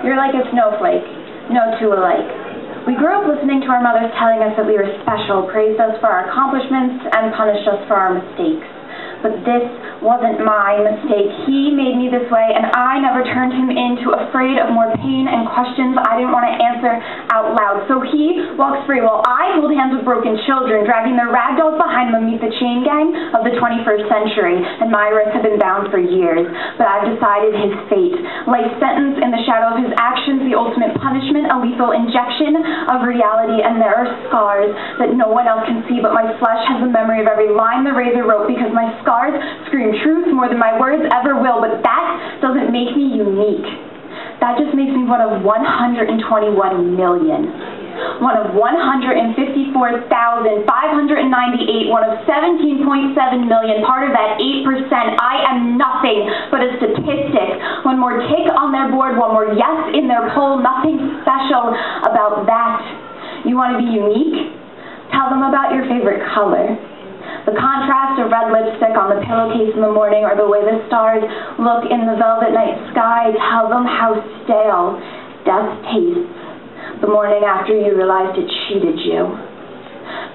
You're like a snowflake, no two alike. We grew up listening to our mothers telling us that we were special, praised us for our accomplishments, and punished us for our mistakes. But this wasn't my mistake. He made me this way, and I never turned him into afraid of more pain and questions I didn't want to answer out loud. So he walks free while I hold hands with broken children, dragging their rag dolls behind them meet the chain gang of the 21st century, and my wrists have been bound for years. But I've decided his fate. Life sentence in the shadow of his actions, the ultimate punishment, a lethal injection of reality, and there are scars that no one else can see, but my flesh has the memory of every line the razor wrote, because my scars scream truth more than my words ever will, but that doesn't make me unique. That just makes me one of 121 million. One of 154,598, one of 17.7 million, part of that 8%. I am nothing but a statistic. One more tick on their board, one more yes in their poll, nothing special about that. You want to be unique? Tell them about your favorite color. The contrast of red lipstick on the pillowcase in the morning, or the way the stars look in the velvet night sky. Tell them how stale death tastes the morning after you realized it cheated you.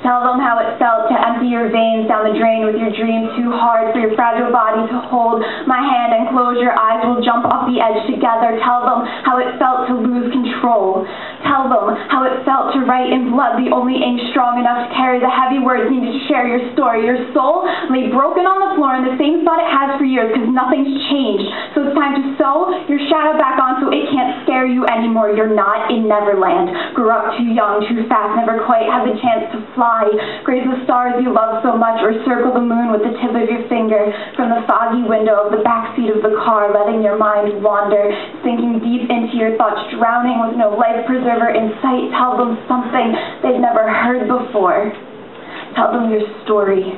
Tell them how it felt to empty your veins down the drain with your dreams too hard for your fragile body to hold my hand and close your eyes. We'll jump off the edge together. Tell them how it felt to lose control. Tell them how it felt to write in blood the only ink strong enough to carry the heavy words needed to share your story. Your soul lay broken on the floor in the same spot it has for years, because nothing's changed. So it's time to sew your shadow back on so it can't scare you anymore. You're not in Neverland. Grew up too young, too fast, never quite had the chance to fly, graze the stars you love so much, or circle the moon with the tip of your finger from the foggy window of the backseat of the car, letting your mind wander, sinking deep into your thoughts, drowning with no life preserver in sight. Tell them something they've never heard before. Tell them your story.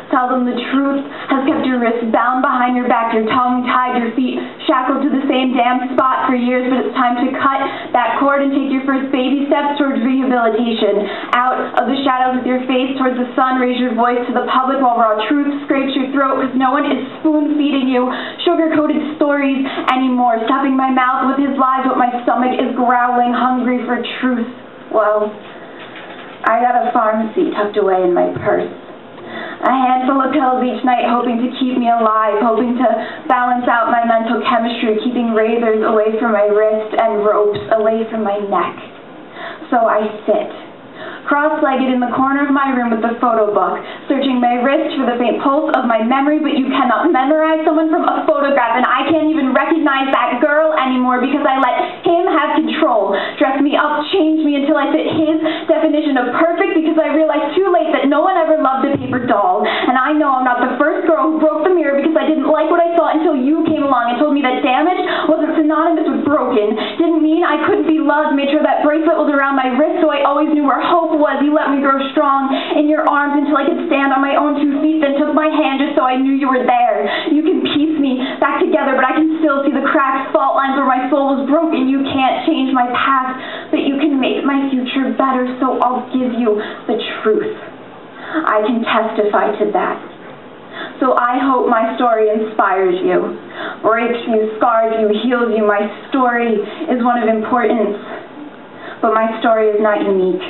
Tell them the truth has kept your wrists bound behind your back, your tongue tied, your feet shackled to the same damn spot for years, but it's time to cut that cord and take your first baby steps towards rehabilitation. Out of the shadows with your face towards the sun, raise your voice to the public while raw truth scrapes your throat, because no one is spoon-feeding you sugar-coated stories anymore. Stuffing my mouth with his lies, but my stomach is growling, hungry for truth. Well, I got a pharmacy tucked away in my purse. A handful of pills each night, hoping to keep me alive, hoping to balance out my mental chemistry, keeping razors away from my wrist and ropes away from my neck. So I sit, cross-legged in the corner of my room with the photo book, searching my wrist for the faint pulse of my memory, but you cannot memorize someone from a photograph, and I can't even recognize that girl anymore because I let him have control. Dress me up, change me until I fit his definition of perfect, because I realized too late that no one ever loved a paper doll. And I know I'm not the first girl who broke the mirror because I didn't like what I saw until you came along and told me that damaged wasn't synonymous with broken. Didn't mean I couldn't be loved, made sure that bracelet was around my wrist so I always knew where hope was. You let me grow strong in your arms until I could stand on my own 2 feet, then took my hand just so I knew you were there. You can piece me back together, but I can still see the cracks, fault lines where my soul was broken. You can't change my past, but you can make my future better, so I'll give you the truth. I can testify to that. So I hope my story inspires you, breaks you, scars you, heals you. My story is one of importance, but my story is not unique.